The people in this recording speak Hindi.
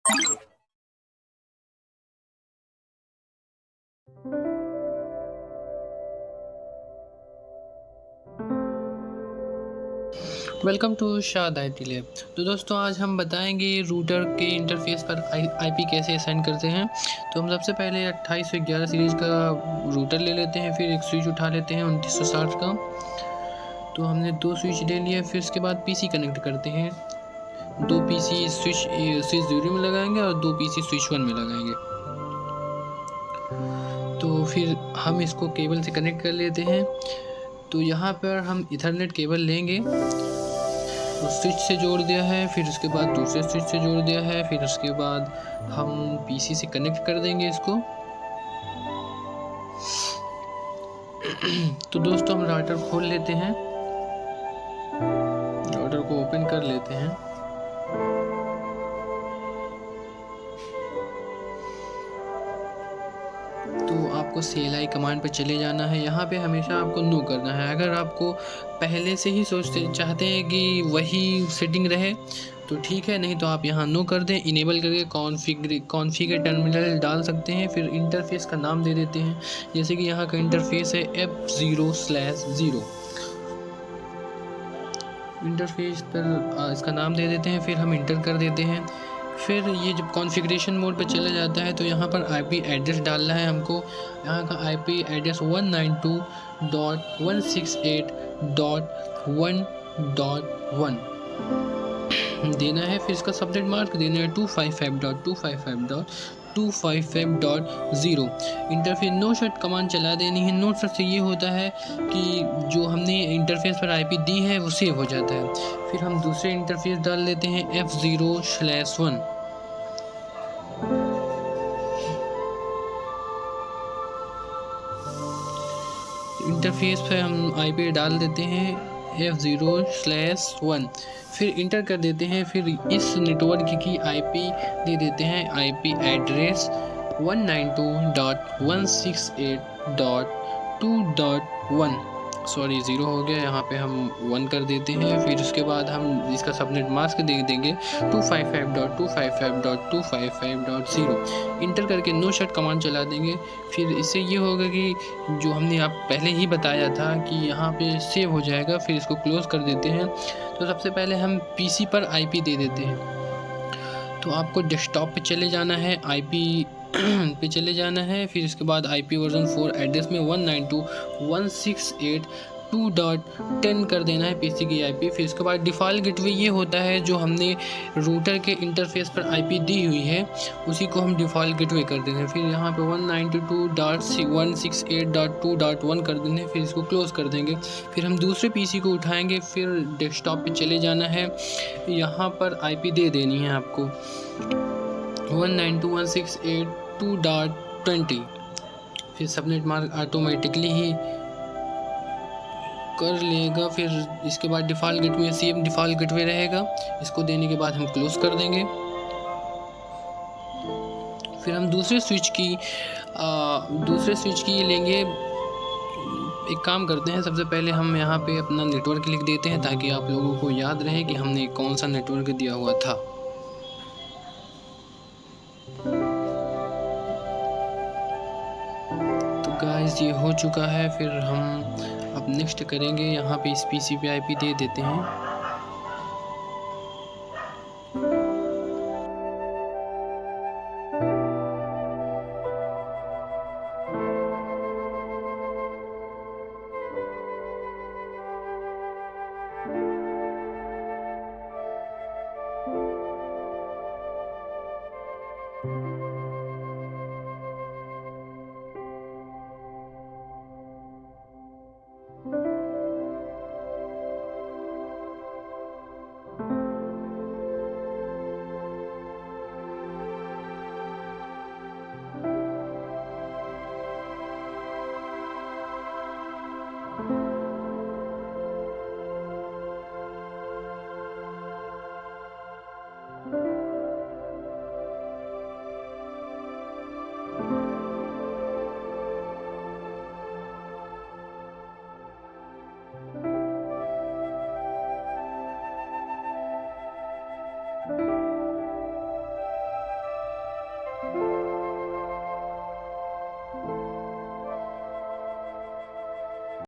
वेलकम टू शाद IT लैब। तो दोस्तों आज हम बताएंगे रूटर के इंटरफेस पर IP कैसे असाइन करते हैं। तो हम सबसे पहले 2811 सीरीज़ का रूटर ले लेते हैं, फिर एक स्विच उठा लेते हैं 2960 का। तो हमने 2 स्विच ले लिए, फिर उसके बाद PC कनेक्ट करते हैं। 2 PC स्विच 0 में लगाएंगे और 2 PC स्विच 1 में लगाएंगे। तो फिर हम इसको केबल से कनेक्ट कर लेते हैं। तो यहाँ पर हम इथरनेट केबल लेंगे, उस स्विच से जोड़ दिया है, फिर उसके बाद दूसरे स्विच से जोड़ दिया है, फिर उसके बाद हम PC से कनेक्ट कर देंगे इसको। तो दोस्तों हम राउटर खोल लेते हैं, राउटर को ओपन कर लेते हैं। तो आपको CLI कमांड पर चले जाना है। यहाँ पे हमेशा आपको नो करना है। अगर आपको पहले से ही चाहते हैं कि वही सेटिंग रहे तो ठीक है, नहीं तो आप यहाँ नो कर दें। इनेबल करके कॉन्फ़िगर टर्मिनल डाल सकते हैं। फिर इंटरफेस का नाम दे देते हैं, जैसे कि यहाँ का इंटरफेस है F0/0 इंटरफेस पर इसका नाम दे देते हैं। फिर हम इंटर कर देते हैं। फिर ये जब कॉन्फ़िगरेशन मोड पे चला जाता है तो यहाँ पर IP एड्रेस डालना है हमको। यहाँ का IP एड्रेस 192.168.1.1 देना है। फिर इसका सबनेट मार्क देना है 255.255.255.0। इंटरफेस नो शट कमांड चला देनी है। नो शट से ये होता है कि जो हमने इंटरफेस पर IP दी है वो सेव हो जाता है। फिर हम दूसरे इंटरफेस डाल लेते हैं F0/1। इंटरफेस पे हम IP डाल देते हैं F0/1, फिर इंटर कर देते हैं। फिर इस नेटवर्क की IP दे देते हैं, IP एड्रेस 192.168.2.1 सॉरी 0 हो गया, यहाँ पे हम 1 कर देते हैं। फिर उसके बाद हम इसका सबनेट मास्क दे देंगे 255.255.255.0। इंटर करके नो शट कमांड चला देंगे। फिर इससे ये होगा कि जो हमने आप पहले ही बताया था कि यहाँ पे सेव हो जाएगा। फिर इसको क्लोज़ कर देते हैं। तो सबसे पहले हम PC पर IP दे देते हैं। तो आपको डेस्कटॉप पे चले जाना है, IP पे चले जाना है। फिर इसके बाद IP वर्जन 4 एड्रेस में 192.168.2.10 कर देना है PC की IP। फिर इसके बाद डिफ़ॉल्ट गेटवे ये होता है जो हमने रूटर के इंटरफेस पर IP दी हुई है, उसी को हम डिफ़ॉल्ट गेटवे कर देते हैं। फिर यहाँ पे 192.168.2.1 कर देंगे। फिर इसको क्लोज़ कर देंगे। फिर हम दूसरे PC को उठाएंगे, फिर डेस्कटॉप पे चले जाना है, यहाँ पर IP दे देनी है आपको 192.168.2.20। फिर सबनेट मार्क ऑटोमेटिकली ही कर लेगा। फिर इसके बाद default gateway same default gateway रहेगा। इसको देने के बाद हम क्लोज़ कर देंगे। फिर हम दूसरे स्विच की लेंगे। एक काम करते हैं, सबसे पहले हम यहाँ पे अपना नेटवर्क लिख देते हैं ताकि आप लोगों को याद रहे कि हमने कौन सा नेटवर्क दिया हुआ था। तो गाइस ये हो चुका है। फिर हम अब नेक्स्ट करेंगे, यहाँ पे इस PC पे IP दे देते हैं।